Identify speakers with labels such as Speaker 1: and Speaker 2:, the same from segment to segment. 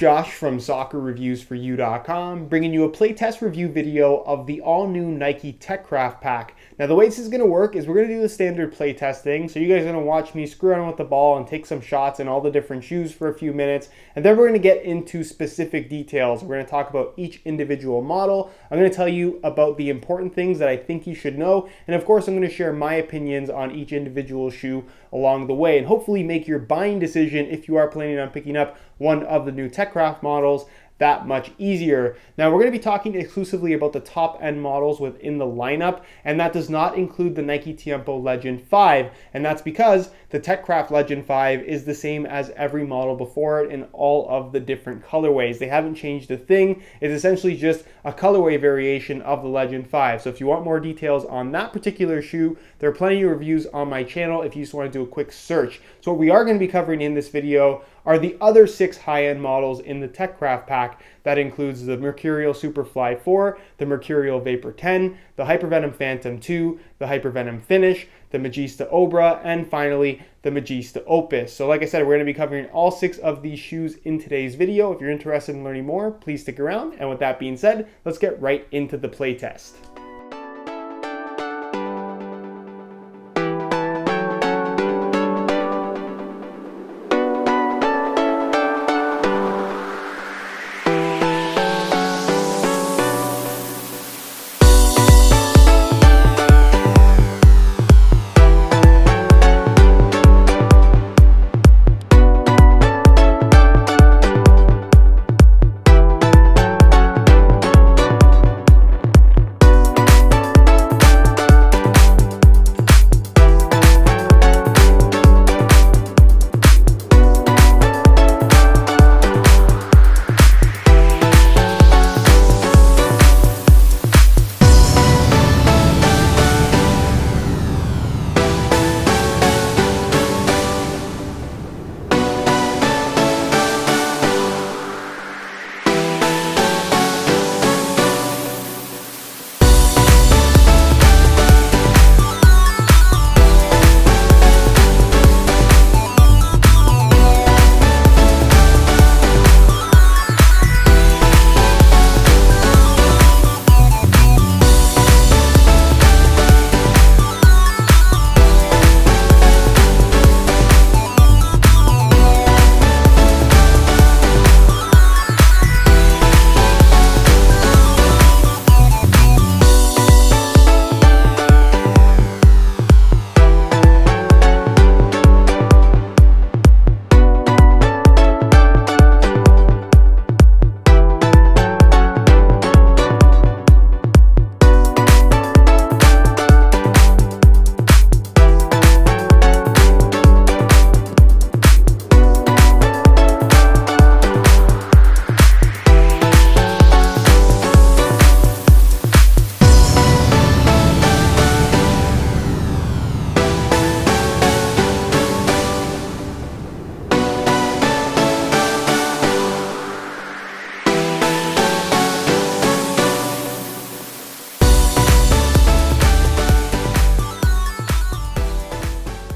Speaker 1: Josh from soccerreviewsforyou.com, bringing you a playtest review video of the all-new Nike TechCraft pack. Now the way this is going to work is we're going to do the standard playtest thing, so you guys are going to watch me screw around with the ball and take some shots in all the different shoes for a few minutes, and then we're going to get into specific details. We're going to talk about each individual model. I'm going to tell you about the important things that I think you should know, and of course I'm going to share my opinions on each individual shoe along the way, and hopefully make your buying decision, if you are planning on picking up one of the new TechCraft models, that much easier. Now we're going to be talking exclusively about the top end models within the lineup, and that does not include the Nike Tiempo Legend 5, and that's because the TechCraft Legend 5 is the same as every model before it in all of the different colorways. They haven't changed a thing. It's essentially just a colorway variation of the Legend 5. So if you want more details on that particular shoe, there are plenty of reviews on my channel if you just want to do a quick search. So what we are going to be covering in this video are the other 6 high-end models in the TechCraft pack. That includes the Mercurial Superfly 4, the Mercurial Vapor 10, the Hypervenom Phantom 2, the Hypervenom Finish, the Magista Oboro, and finally the Magista Opus. So like I said, we're going to be covering all 6 of these shoes in today's video. If you're interested in learning more, please stick around. And with that being said, let's get right into the playtest.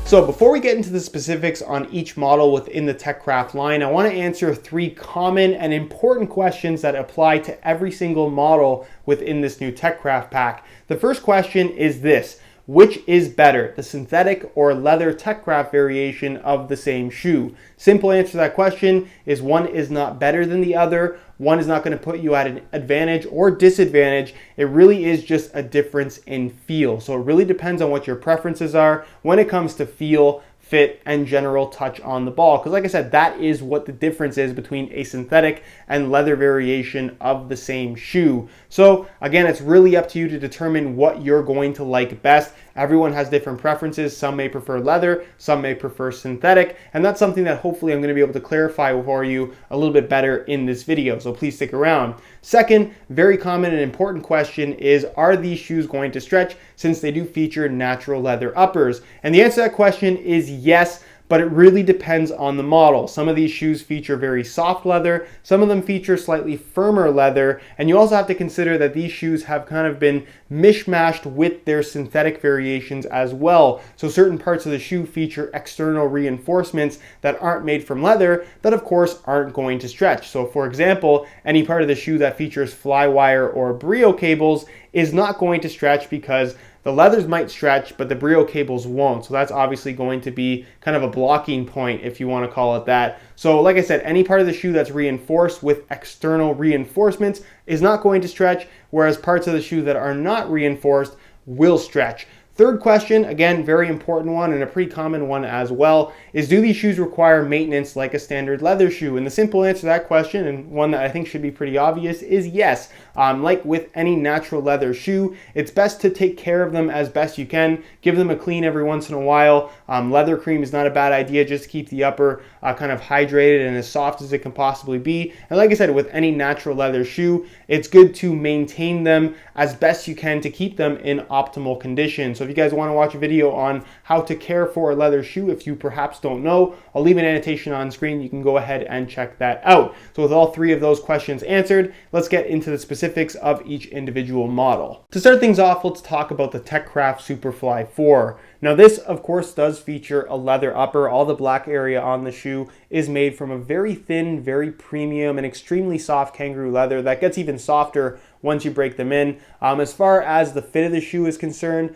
Speaker 1: So before we get into the specifics on each model within the TechCraft line, I want to answer 3 common and important questions that apply to every single model within this new TechCraft pack. The first question is this: which is better, the synthetic or leather TechCraft variation of the same shoe? Simple answer to that question is one is not better than the other. One is not going to put you at an advantage or disadvantage. It really is just a difference in feel. So it really depends on what your preferences are when it comes to feel, fit, and general touch on the ball. Because like I said, that is what the difference is between a synthetic and leather variation of the same shoe. So again, it's really up to you to determine what you're going to like best. Everyone has different preferences. Some may prefer leather, some may prefer synthetic, and that's something that hopefully I'm going to be able to clarify for you a little bit better in this video, so please stick around. Second, very common and important question is, are these shoes going to stretch, since they do feature natural leather uppers? And the answer to that question is yes, but it really depends on the model. Some of these shoes feature very soft leather, some of them feature slightly firmer leather, and you also have to consider that these shoes have kind of been mishmashed with their synthetic variations as well. So certain parts of the shoe feature external reinforcements that aren't made from leather that of course aren't going to stretch. So for example, any part of the shoe that features fly wire or brio cables is not going to stretch because the leathers might stretch, but the brio cables won't. So that's obviously going to be kind of a blocking point, if you want to call it that. So like I said, any part of the shoe that's reinforced with external reinforcements is not going to stretch, whereas parts of the shoe that are not reinforced will stretch. Third question, again, very important one and a pretty common one as well, is do these shoes require maintenance like a standard leather shoe? And the simple answer to that question, and one that I think should be pretty obvious, is yes. Like with any natural leather shoe, it's best to take care of them as best you can. Give them a clean every once in a while. Leather cream is not a bad idea just to keep the upper kind of hydrated and as soft as it can possibly be. And like I said, with any natural leather shoe, it's good to maintain them as best you can to keep them in optimal condition. So if you guys want to watch a video on how to care for a leather shoe, if you perhaps don't know, I'll leave an annotation on screen. You can go ahead and check that out. So with all three of those questions answered, let's get into the specifics of each individual model. To start things off, let's talk about the TechCraft Superfly 4. Now this, of course, does feature a leather upper. All the black area on the shoe is made from a very thin, very premium, and extremely soft kangaroo leather that gets even softer once you break them in. As far as the fit of the shoe is concerned,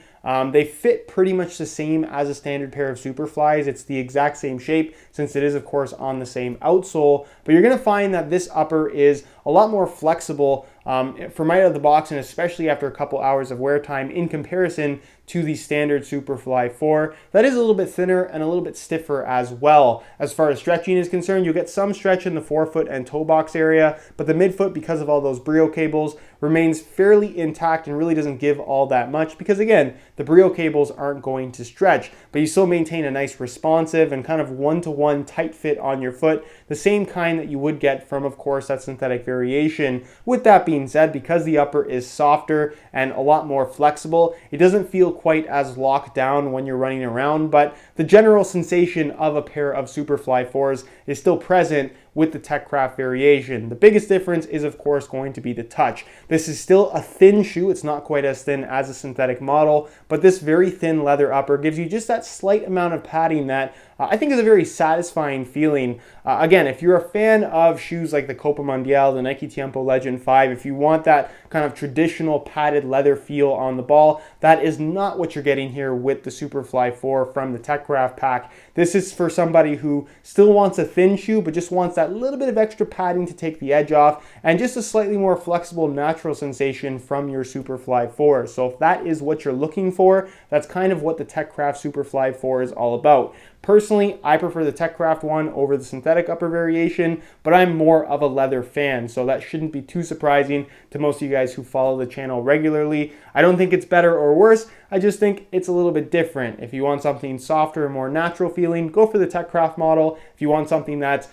Speaker 1: they fit pretty much the same as a standard pair of Superflies. It's the exact same shape since it is, of course, on the same outsole. But you're going to find that this upper is a lot more flexible from right out of the box, and especially after a couple hours of wear time in comparison to the standard Superfly 4. That is a little bit thinner and a little bit stiffer as well. As far as stretching is concerned, you'll get some stretch in the forefoot and toe box area, but the midfoot, because of all those brio cables, remains fairly intact and really doesn't give all that much because, again, the brio cables aren't going to stretch, but you still maintain a nice responsive and kind of one-to-one tight fit on your foot, the same kind that you would get from, of course, that synthetic variation. With that being said, because the upper is softer and a lot more flexible, it doesn't feel quite as locked down when you're running around, but the general sensation of a pair of Superfly 4s is still present with the TechCraft variation. The biggest difference is, of course, going to be the touch. This is still a thin shoe. It's not quite as thin as a synthetic model, but this very thin leather upper gives you just that slight amount of padding that I think is a very satisfying feeling. Again, if you're a fan of shoes like the Copa Mundial, the Nike Tiempo Legend 5, if you want that kind of traditional padded leather feel on the ball, that is not what you're getting here with the Superfly 4 from the TechCraft pack. This is for somebody who still wants a thin shoe, but just wants that little bit of extra padding to take the edge off, and just a slightly more flexible, natural sensation from your Superfly 4. So if that is what you're looking for, that's kind of what the TechCraft Superfly 4 is all about. Personally, I prefer the TechCraft one over the synthetic upper variation, but I'm more of a leather fan, so that shouldn't be too surprising to most of you guys who follow the channel regularly. I don't think it's better or worse, I just think it's a little bit different. If you want something softer and more natural feeling, go for the TechCraft model. If you want something that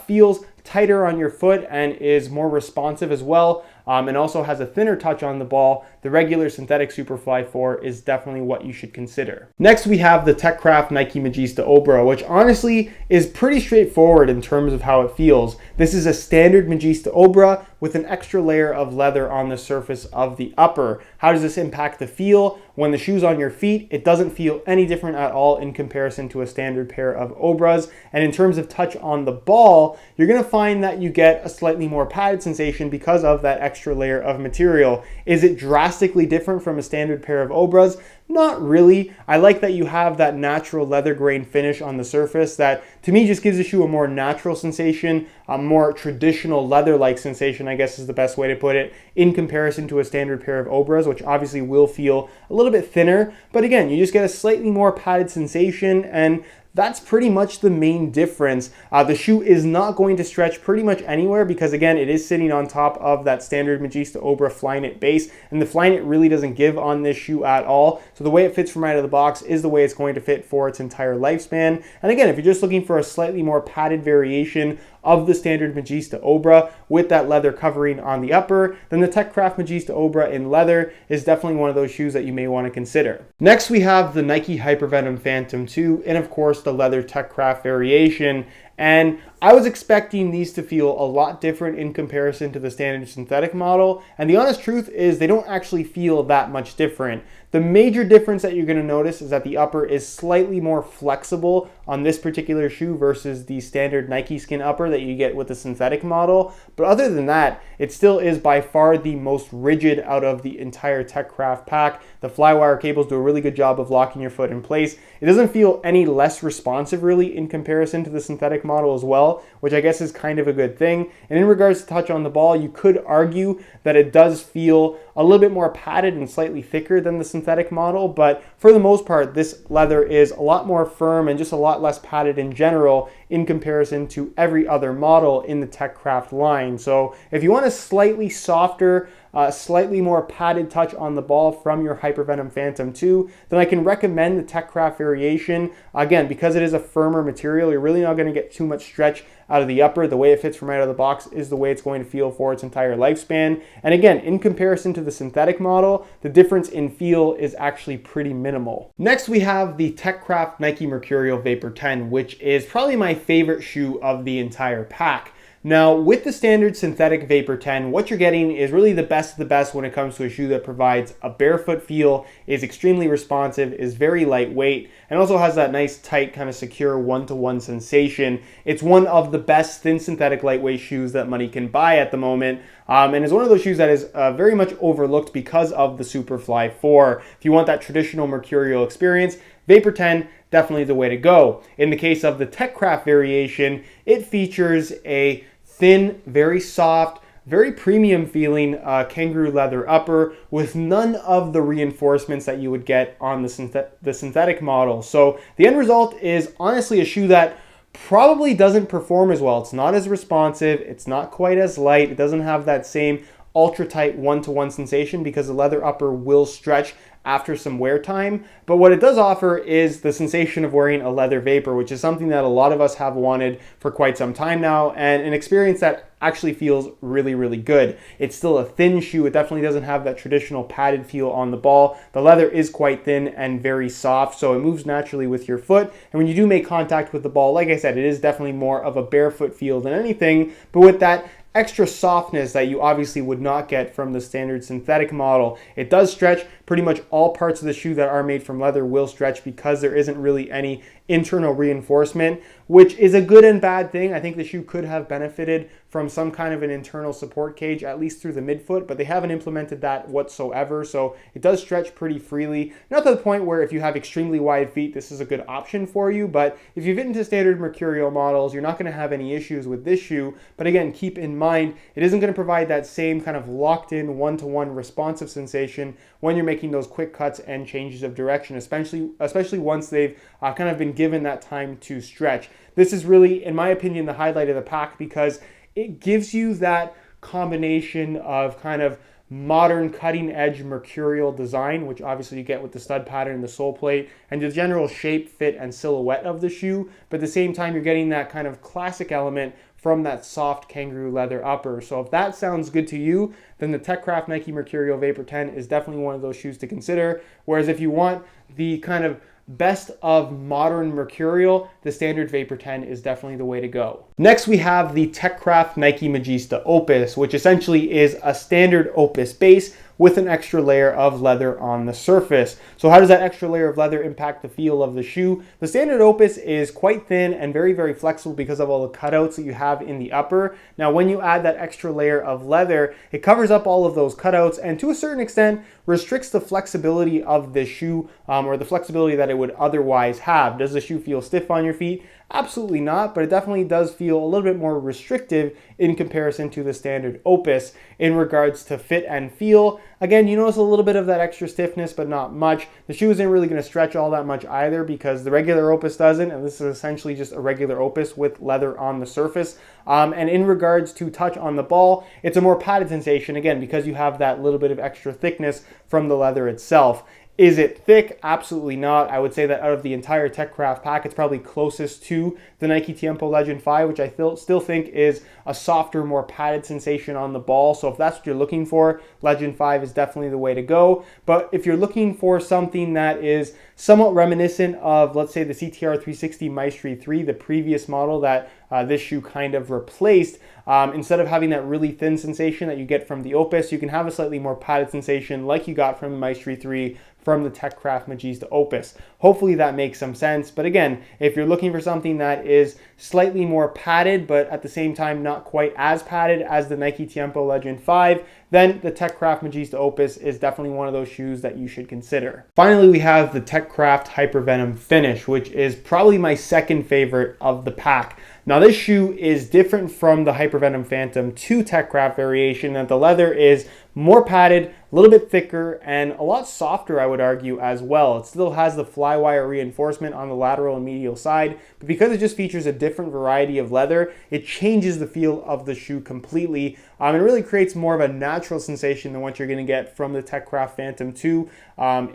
Speaker 1: feels tighter on your foot and is more responsive as well, and also has a thinner touch on the ball, the regular synthetic Superfly 4 is definitely what you should consider. Next, we have the TechCraft Nike Magista Oboro, which honestly is pretty straightforward in terms of how it feels. This is a standard Magista Oboro with an extra layer of leather on the surface of the upper. How does this impact the feel? When the shoe's on your feet, it doesn't feel any different at all in comparison to a standard pair of Oboros. And in terms of touch on the ball, you're going to find that you get a slightly more padded sensation because of that extra layer of material. Is it drastically different from a standard pair of Oboros? Not really. I like that you have that natural leather grain finish on the surface that to me just gives the shoe a more natural sensation, a more traditional leather-like sensation, I guess is the best way to put it, in comparison to a standard pair of Oboros, which obviously will feel a little bit thinner. But again, you just get a slightly more padded sensation, and that's pretty much the main difference. The shoe is not going to stretch pretty much anywhere because, again, it is sitting on top of that standard Magista Oboro Flyknit base, and the Flyknit really doesn't give on this shoe at all. So the way it fits from out of the box is the way it's going to fit for its entire lifespan. And again, if you're just looking for a slightly more padded variation of the standard Magista Oboro with that leather covering on the upper, then the TechCraft Magista Oboro in leather is definitely one of those shoes that you may want to consider. Next, we have the Nike Hypervenom Phantom 2 and of course the leather TechCraft variation. And I was expecting these to feel a lot different in comparison to the standard synthetic model. And the honest truth is they don't actually feel that much different. The major difference that you're going to notice is that the upper is slightly more flexible on this particular shoe versus the standard Nike skin upper that you get with the synthetic model. But other than that, it still is by far the most rigid out of the entire TechCraft pack. The Flywire cables do a really good job of locking your foot in place. It doesn't feel any less responsive really in comparison to the synthetic model as well, which I guess is kind of a good thing. And in regards to touch on the ball, you could argue that it does feel a little bit more padded and slightly thicker than the synthetic model, but for the most part, this leather is a lot more firm and just a lot less padded in general in comparison to every other model in the TechCraft line. So if you want a slightly softer, slightly more padded touch on the ball from your Hypervenom Phantom 2, then I can recommend the TechCraft variation. Again, because it is a firmer material, you're really not going to get too much stretch out of the upper. The way it fits from right out of the box is the way it's going to feel for its entire lifespan. And again, in comparison to the synthetic model, the difference in feel is actually pretty minimal. Next, we have the TechCraft Nike Mercurial Vapor 10, which is probably my favorite shoe of the entire pack. Now, with the standard synthetic Vapor 10, what you're getting is really the best of the best when it comes to a shoe that provides a barefoot feel, is extremely responsive, is very lightweight, and also has that nice, tight, kind of secure one-to-one sensation. It's one of the best thin synthetic lightweight shoes that money can buy at the moment, and is one of those shoes that is very much overlooked because of the Superfly 4. If you want that traditional Mercurial experience, Vapor 10, definitely the way to go. In the case of the TechCraft variation, it features a thin, very soft, very premium feeling kangaroo leather upper with none of the reinforcements that you would get on the synthetic model. So the end result is honestly a shoe that probably doesn't perform as well. It's not as responsive, it's not quite as light, it doesn't have that same ultra tight one-to-one sensation because the leather upper will stretch after some wear time. But what it does offer is the sensation of wearing a leather vapor, which is something that a lot of us have wanted for quite some time now, and an experience that actually feels really, really good. It's still a thin shoe. It definitely doesn't have that traditional padded feel on the ball. The leather is quite thin and very soft, so it moves naturally with your foot. And when you do make contact with the ball, like I said, it is definitely more of a barefoot feel than anything, but with that extra softness that you obviously would not get from the standard synthetic model. It does stretch. Pretty much all parts of the shoe that are made from leather will stretch because there isn't really any internal reinforcement, which is a good and bad thing. I think the shoe could have benefited from some kind of an internal support cage, at least through the midfoot, but they haven't implemented that whatsoever. So it does stretch pretty freely. Not to the point where if you have extremely wide feet, this is a good option for you, but if you fit into standard Mercurial models, you're not going to have any issues with this shoe. But again, keep in mind, it isn't going to provide that same kind of locked in one-to-one responsive sensation when you're making those quick cuts and changes of direction, especially once they've kind of been given that time to stretch. This is really, in my opinion, the highlight of the pack because it gives you that combination of kind of modern cutting edge mercurial design, which obviously you get with the stud pattern, the sole plate, and the general shape, fit, and silhouette of the shoe. But at the same time, you're getting that kind of classic element from that soft kangaroo leather upper. So if that sounds good to you, then the TechCraft Nike Mercurial Vapor 10 is definitely one of those shoes to consider. Whereas if you want the kind of best of modern Mercurial, the standard Vapor 10 is definitely the way to go. Next, we have the TechCraft Nike Magista Opus, which essentially is a standard Opus base with an extra layer of leather on the surface. So how does that extra layer of leather impact the feel of the shoe? The standard Opus is quite thin and very, very flexible because of all the cutouts that you have in the upper. Now, when you add that extra layer of leather, it covers up all of those cutouts and to a certain extent restricts the flexibility of the shoe or the flexibility that it would otherwise have. Does the shoe feel stiff on your feet? Absolutely not, but it definitely does feel a little bit more restrictive in comparison to the standard Opus in regards to fit and feel. Again, you notice a little bit of that extra stiffness, but not much. The shoe isn't really going to stretch all that much either because the regular Opus doesn't, and this is essentially just a regular Opus with leather on the surface. And in regards to touch on the ball, it's a more padded sensation, again, because you have that little bit of extra thickness from the leather itself. Is it thick? Absolutely not. I would say that out of the entire TechCraft pack, it's probably closest to the Nike Tiempo Legend 5, which I still think is a softer, more padded sensation on the ball. So if that's what you're looking for, Legend 5 is definitely the way to go. But if you're looking for something that is somewhat reminiscent of, let's say, the CTR 360 Maestri 3, the previous model that this shoe kind of replaced, instead of having that really thin sensation that you get from the Opus, you can have a slightly more padded sensation like you got from the Maestri 3 from the TechCraft Magista Opus. Hopefully that makes some sense. But again, if you're looking for something that is slightly more padded, but at the same time not quite as padded as the Nike Tiempo Legend 5, then the TechCraft Magista Opus is definitely one of those shoes that you should consider. Finally, we have the TechCraft Hypervenom Finish, which is probably my second favorite of the pack. Now this shoe is different from the Hypervenom Phantom 2 TechCraft variation, that the leather is more padded, a little bit thicker, and a lot softer, I would argue, as well. It still has the flywire reinforcement on the lateral and medial side, but because it just features a different variety of leather, it changes the feel of the shoe completely. It really creates more of a natural sensation than what you're going to get from the TechCraft Phantom 2,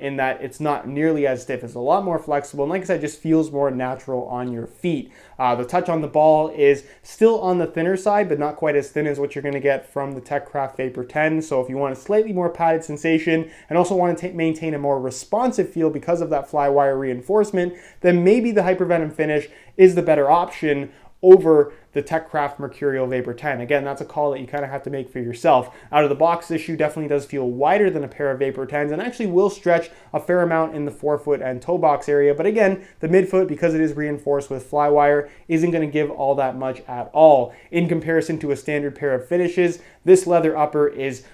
Speaker 1: in that it's not nearly as stiff. It's a lot more flexible, and like I said, just feels more natural on your feet. The touch on the ball is still on the thinner side, but not quite as thin as what you're going to get from the TechCraft Vapor 10. So if you want a slightly more padded sensation and also want to maintain a more responsive feel because of that flywire reinforcement, then maybe the Hypervenom Finish is the better option over the TechCraft Mercurial Vapor 10. Again, that's a call that you kind of have to make for yourself. Out of the box, this shoe definitely does feel wider than a pair of Vapor 10s and actually will stretch a fair amount in the forefoot and toe box area. But again, the midfoot, because it is reinforced with flywire, isn't going to give all that much at all. In comparison to a standard pair of finishes, this leather upper is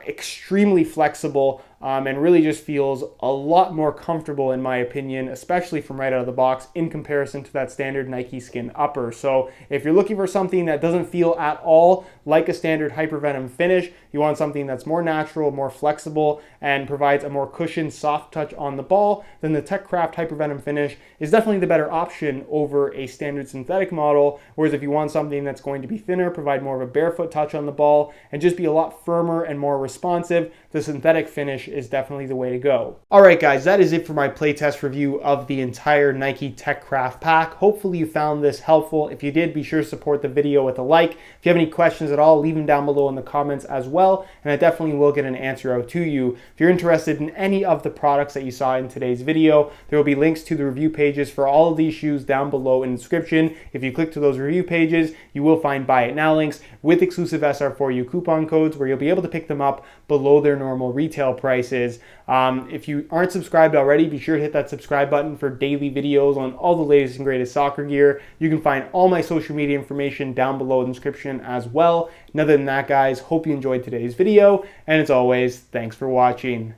Speaker 1: extremely flexible and really just feels a lot more comfortable in my opinion, especially from right out of the box in comparison to that standard Nike Skin upper. So if you're looking for something that doesn't feel at all like a standard Hypervenom finish, you want something that's more natural, more flexible, and provides a more cushioned, soft touch on the ball, then the TechCraft Hypervenom Finish is definitely the better option over a standard synthetic model. Whereas if you want something that's going to be thinner, provide more of a barefoot touch on the ball, and just be a lot firmer and more responsive, the synthetic finish is definitely the way to go. All right, guys, that is it for my playtest review of the entire Nike TechCraft pack. Hopefully you found this helpful. If you did, be sure to support the video with a like. If you have any questions at all, leave them down below in the comments as well, and I definitely will get an answer out to you. If you're interested in any of the products that you saw in today's video, there will be links to the review pages for all of these shoes down below in the description. If you click to those review pages, you will find Buy It Now links with exclusive SR4U coupon codes where you'll be able to pick them up below their normal retail prices. If you aren't subscribed already, be sure to hit that subscribe button for daily videos on all the latest and greatest soccer gear. You can find all my social media information down below in the description as well. And other than that, guys, hope you enjoyed today's video, and as always, thanks for watching.